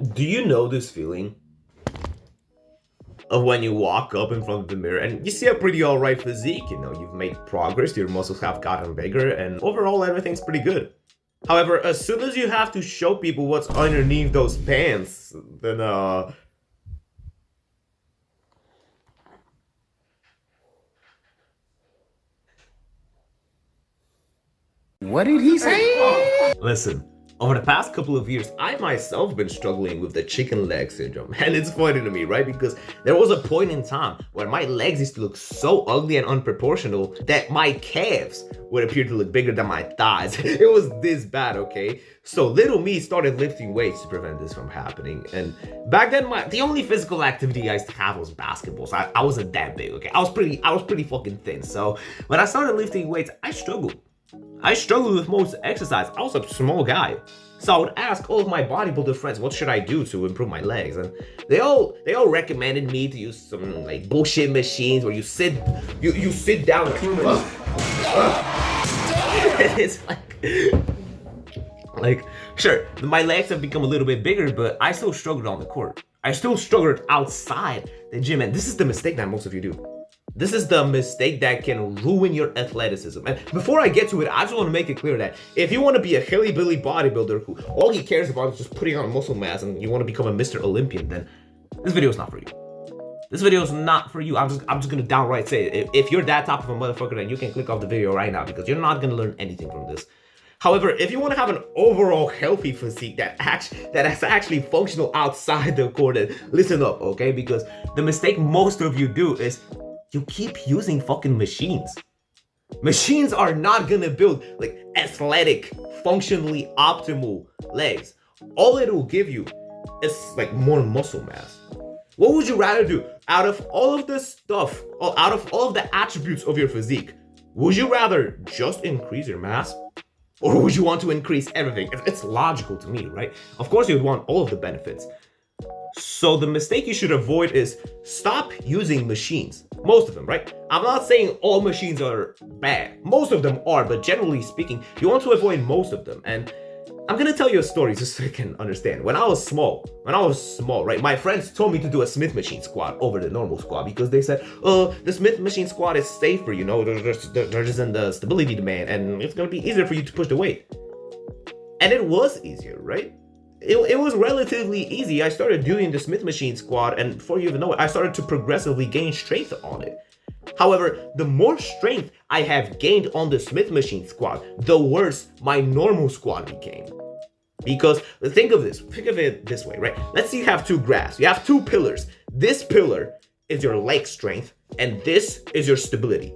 Do you know this feeling of when you walk up in front of the mirror and you see a pretty alright physique? You know, you've made progress, your muscles have gotten bigger, and overall everything's pretty good. However, as soon as you have to show people what's underneath those pants, then What did he say? listen, over the past couple of years, I myself been struggling with the chicken leg syndrome. And it's funny to me, right? Because there was a point in time where my legs used to look so ugly and unproportional that my calves would appear to look bigger than my thighs. It was this bad, okay? So little me started lifting weights to prevent this from happening. And back then, the only physical activity I used to have was basketball. So I wasn't that big, okay? I was pretty fucking thin. So when I started lifting weights, I struggled. I struggled with most exercise. I was a small guy. So I would ask all of my bodybuilder friends, what should I do to improve my legs? And they all recommended me to use some like bullshit machines where you sit down. It's like sure, my legs have become a little bit bigger, but I still struggled on the court. I still struggled outside the gym, and this is the mistake that most of you do. This is the mistake that can ruin your athleticism. And before I get to it, I just want to make it clear that if you want to be a hilly-billy bodybuilder who all he cares about is just putting on muscle mass and you want to become a Mr. Olympian, then this video is not for you. This video is not for you. I'm just gonna downright say it. If you're that type of a motherfucker, then you can click off the video right now because you're not gonna learn anything from this. However, if you want to have an overall healthy physique that is actually functional outside the court, then listen up, okay? Because the mistake most of you do is you keep using fucking machines. Machines are not gonna build like athletic, functionally optimal legs. All it will give you is like more muscle mass. What would you rather do? Out of all of the stuff, or out of all of the attributes of your physique, would you rather just increase your mass? Or would you want to increase everything? It's logical to me, right? Of course you'd want all of the benefits. So the mistake you should avoid is stop using machines. Most of them, right? I'm not saying all machines are bad. Most of them are, but generally speaking, you want to avoid most of them. And I'm gonna tell you a story just so you can understand. When I was small, right, my friends told me to do a Smith machine squat over the normal squat because they said, the Smith machine squat is safer, you know, there isn't the stability demand and it's gonna be easier for you to push the weight. And it was easier, right? It was relatively easy. I started doing the Smith machine squat, and before you even know it, I started to progressively gain strength on it. However, the more strength I have gained on the Smith machine squat, the worse my normal squat became. Because think of it this way, right? Let's say you have two graphs. You have two pillars. This pillar is your leg strength, and this is your stability.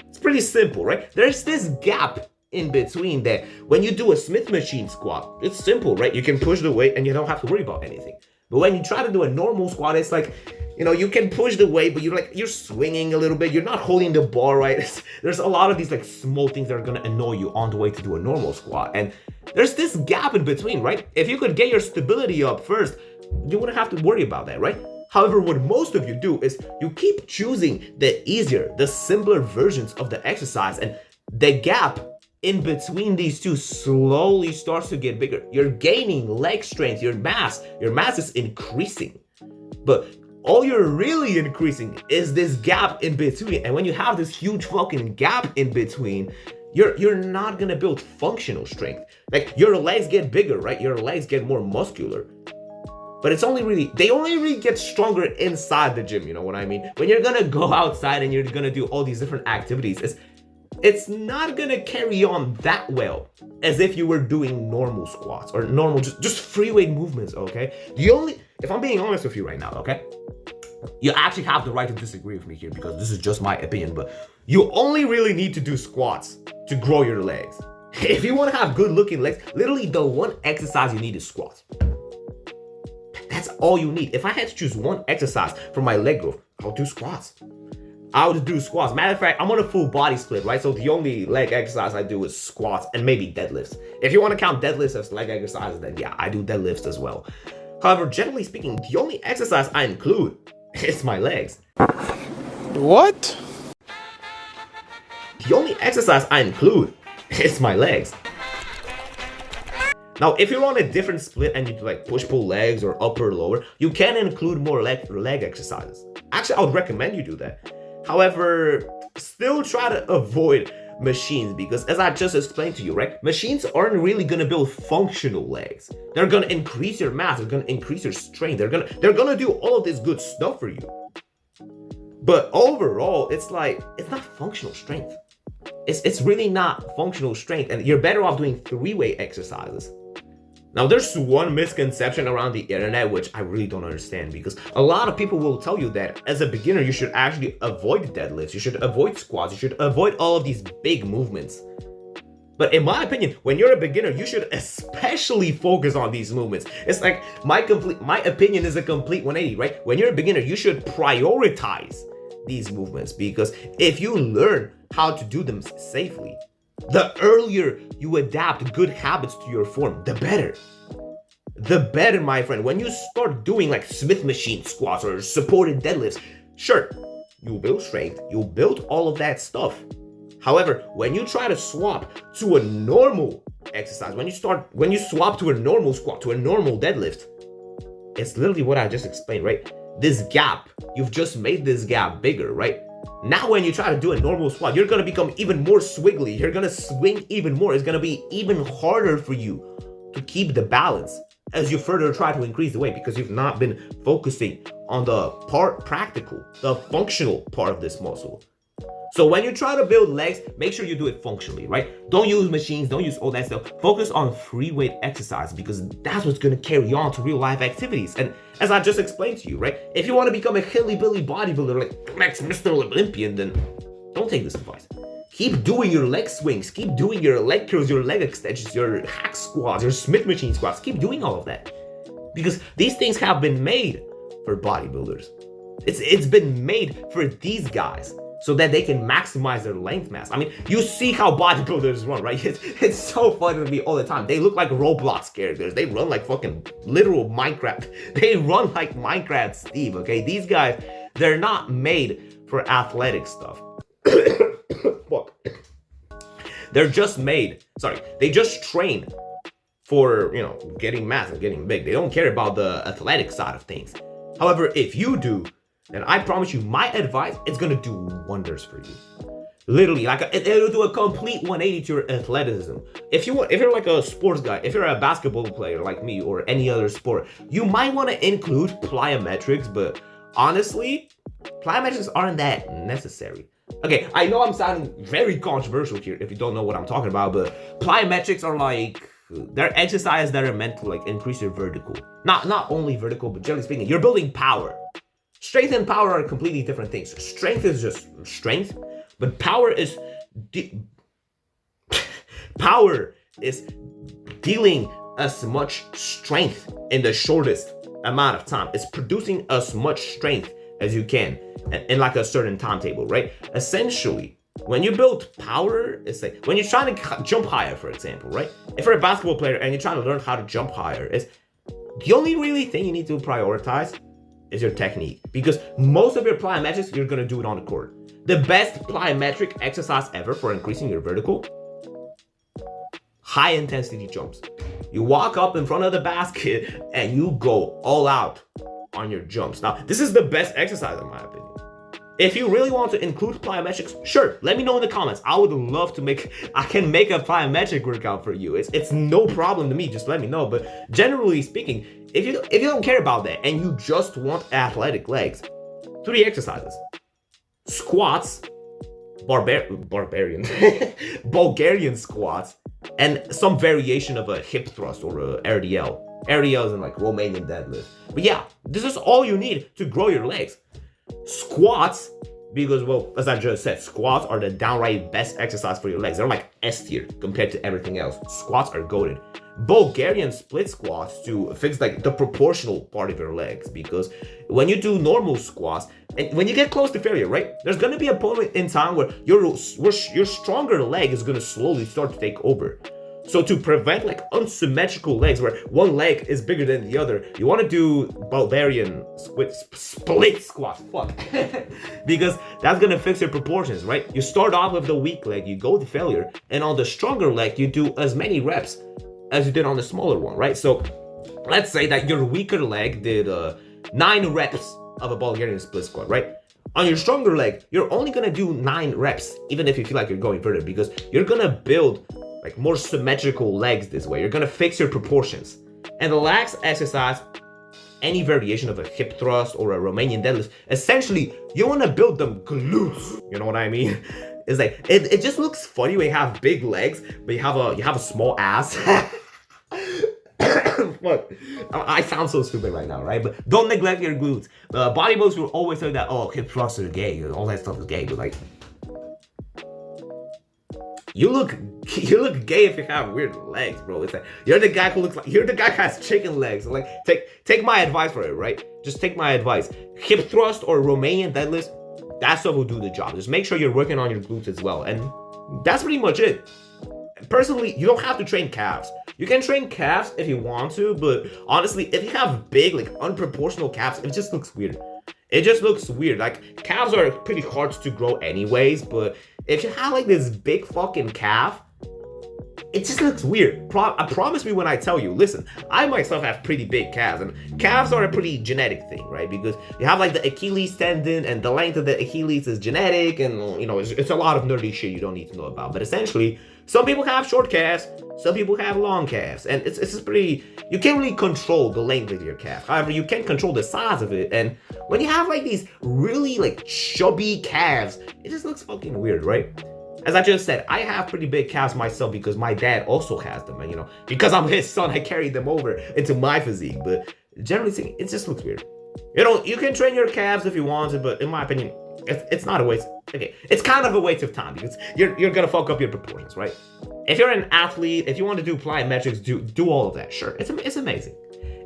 It's pretty simple, right? There's this gap in between that when you do a Smith machine squat, it's simple, right? You can push the weight and you don't have to worry about anything. But when you try to do a normal squat, it's like, you know, you can push the weight, but you're swinging a little bit. You're not holding the bar right. There's a lot of these like small things that are gonna annoy you on the way to do a normal squat. And there's this gap in between, right? If you could get your stability up first, you wouldn't have to worry about that, right? However, what most of you do is you keep choosing the easier, the simpler versions of the exercise, and the gap in between these two slowly starts to get bigger. You're gaining leg strength, your mass is increasing. But all you're really increasing is this gap in between. And when you have this huge fucking gap in between, you're not gonna build functional strength. Like your legs get bigger, right? Your legs get more muscular. But they only really get stronger inside the gym, you know what I mean? When you're gonna go outside and you're gonna do all these different activities, it's not gonna carry on that well as if you were doing normal squats or normal just free weight movements, okay? If I'm being honest with you right now, okay? You actually have the right to disagree with me here because this is just my opinion, but you only really need to do squats to grow your legs. If you want to have good looking legs, literally the one exercise you need is squats. That's all you need. If I had to choose one exercise for my leg growth, I'll do squats. I would do squats. Matter of fact, I'm on a full body split, right? So the only leg exercise I do is squats and maybe deadlifts. If you want to count deadlifts as leg exercises, then yeah, I do deadlifts as well. However, generally speaking, the only exercise I include is my legs. What? The only exercise I include is my legs. Now, if you're on a different split and you do like push-pull legs or upper lower, you can include more leg exercises. Actually, I would recommend you do that. However, still try to avoid machines because, as I just explained to you, right? Machines aren't really gonna build functional legs. They're gonna increase your mass. They're gonna increase your strength. They're gonna do all of this good stuff for you. But overall, it's not functional strength. It's really not functional strength, and you're better off doing three-weight exercises. Now, there's one misconception around the internet which I really don't understand, because a lot of people will tell you that as a beginner, you should actually avoid deadlifts, you should avoid squats, you should avoid all of these big movements. But in my opinion, when you're a beginner, you should especially focus on these movements. It's like my opinion is a complete 180, right? When you're a beginner, you should prioritize these movements, because if you learn how to do them safely, the earlier you adapt good habits to your form, the better. The better, my friend. When you start doing like Smith machine squats or supported deadlifts, sure, you'll build strength, you'll build all of that stuff. However, when you try to swap to a normal exercise, when you swap to a normal squat, to a normal deadlift, it's literally what I just explained, right? This gap, you've just made this gap bigger, right? Now when you try to do a normal squat, you're gonna become even more swiggly. You're gonna swing even more. It's gonna be even harder for you to keep the balance as you further try to increase the weight, because you've not been focusing on the practical, the functional part of this muscle. So when you try to build legs, make sure you do it functionally, right? Don't use machines, don't use all that stuff. Focus on free weight exercise, because that's what's gonna carry on to real life activities. And as I just explained to you, right? If you wanna become a hilly-billy bodybuilder like next Mr. Olympian, then don't take this advice. Keep doing your leg swings, keep doing your leg curls, your leg extensions, your hack squats, your Smith machine squats. Keep doing all of that, because these things have been made for bodybuilders. It's been made for these guys, so that they can maximize their length mass. I mean, you see how bodybuilders run, right? It's so funny to me all the time. They look like Roblox characters. They run like fucking literal Minecraft. They run like Minecraft Steve, okay? These guys, they're not made for athletic stuff. Fuck. They just train for, getting mass and getting big. They don't care about the athletic side of things. However, if you do, and I promise you, my advice is gonna do wonders for you. Literally, it'll do a complete 180 to your athleticism. If you're like a sports guy, if you're a basketball player like me or any other sport, you might want to include plyometrics, but honestly, plyometrics aren't that necessary. Okay, I know I'm sounding very controversial here if you don't know what I'm talking about, but plyometrics are they're exercises that are meant to increase your vertical. Not only vertical, but generally speaking, you're building power. Strength and power are completely different things. Strength is just strength, but power is dealing as much strength in the shortest amount of time. It's producing as much strength as you can in like a certain timetable, right? Essentially, when you build power, it's like when you're trying to jump higher, for example, right? If you're a basketball player and you're trying to learn how to jump higher, it's the only really thing you need to prioritize is your technique, because most of your plyometrics, you're gonna do it on the court. The best plyometric exercise ever for increasing your vertical, high intensity jumps. You walk up in front of the basket and you go all out on your jumps. Now, this is the best exercise in my opinion. If you really want to include plyometrics, sure, let me know in the comments. I would love to I can make a plyometric workout for you. It's no problem to me, just let me know. But generally speaking, if you don't care about that and you just want athletic legs, 3 exercises. Squats, Bulgarian squats, and some variation of a hip thrust or a RDL. RDL is in Romanian deadlift. But yeah, this is all you need to grow your legs. Squats, because, well, as I just said, squats are the downright best exercise for your legs. They're like S tier compared to everything else. Squats are goated. Bulgarian split squats to fix the proportional part of your legs, because when you do normal squats and when you get close to failure, right, there's going to be a point in time where your stronger leg is going to slowly start to take over. So to prevent unsymmetrical legs where one leg is bigger than the other, you want to do Bulgarian split squats. Fuck. Because that's going to fix your proportions, right? You start off with the weak leg, you go to failure, and on the stronger leg, you do as many reps as you did on the smaller one, right? So let's say that your weaker leg did 9 reps of a Bulgarian split squat, right? On your stronger leg, you're only gonna do 9 reps, even if you feel like you're going further, because you're gonna build like more symmetrical legs this way. You're gonna fix your proportions. And the last exercise, any variation of a hip thrust or a Romanian deadlift, essentially you wanna build them glutes. You know what I mean? It's like it just looks funny when you have big legs, but you have a small ass. Fuck, I sound so stupid right now, right? But don't neglect your glutes. Bodybuilders will always say that, oh, hip thrusts are gay, and all that stuff is gay, but like, you look gay if you have weird legs, bro. It's like you're the guy who has chicken legs. Like, take my advice for it, right? Just take my advice. Hip thrust or Romanian deadlifts, that stuff will do the job. Just make sure you're working on your glutes as well, and that's pretty much it. Personally, you don't have to train calves. You can train calves if you want to, but honestly, if you have big, like unproportional calves, it just looks weird. It just looks weird. Like, calves are pretty hard to grow anyways, but if you have like this big fucking calf, it just looks weird. I promise me when I tell you, listen, I myself have pretty big calves, and calves are a pretty genetic thing, right? Because you have like the Achilles tendon, and the length of the Achilles is genetic, and you know, it's a lot of nerdy shit you don't need to know about. But essentially, some people have short calves, some people have long calves, and it's just pretty, you can't really control the length of your calf. However, you can control the size of it, and when you have like these really like chubby calves, it just looks fucking weird, right? As I just said, I have pretty big calves myself because my dad also has them, and you know, because I'm his son, I carried them over into my physique. But generally speaking, it just looks weird. You can train your calves if you want to, but in my opinion, it's not a waste. Okay, it's kind of a waste of time because you're gonna fuck up your proportions, right? If you're an athlete, if you want to do plyometrics, do all of that. Sure, it's amazing.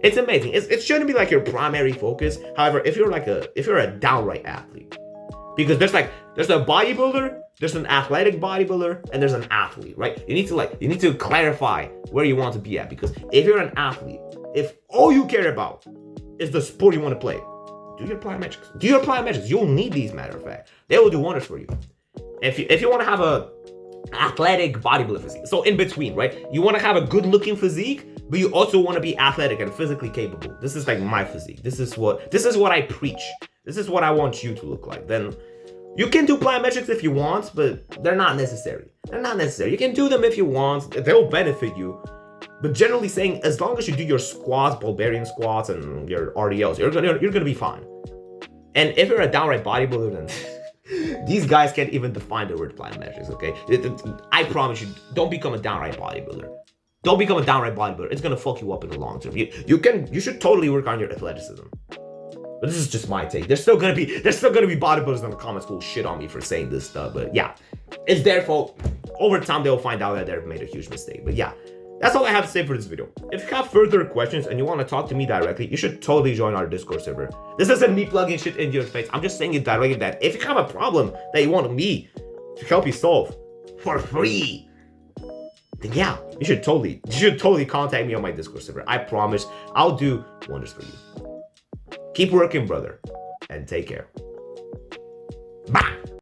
It's amazing. It shouldn't be like your primary focus. However, if you're a downright athlete, because there's a bodybuilder, there's an athletic bodybuilder, and there's an athlete, right? You need to clarify where you want to be at, because if you're an athlete, if all you care about is the sport you want to play, do your plyometrics. You'll need these, matter of fact. They will do wonders for you. If you want to have a athletic bodybuilder physique, so in between, right? You want to have a good looking physique, but you also want to be athletic and physically capable. This is like my physique. This is what I preach. This is what I want you to look like. Then you can do plyometrics if you want, but they're not necessary. You can do them if you want. They'll benefit you. But generally saying, as long as you do your squats, Bulgarian squats, and your RDLs, you're gonna be fine. And if you're a downright bodybuilder, then these guys can't even define the word plyometrics, okay? I promise you, don't become a downright bodybuilder. Don't become a downright bodybuilder. It's gonna fuck you up in the long term. You should totally work on your athleticism. But this is just my take. There's still gonna be bodybuilders in the comments who will shit on me for saying this stuff. But yeah, it's their fault. Over time, they'll find out that they've made a huge mistake. But yeah, that's all I have to say for this video. If you have further questions and you want to talk to me directly, you should totally join our Discord server. This isn't me plugging shit into your face. I'm just saying it directly that if you have a problem that you want me to help you solve for free, then yeah, you should totally contact me on my Discord server. I promise I'll do wonders for you. Keep working, brother, and take care.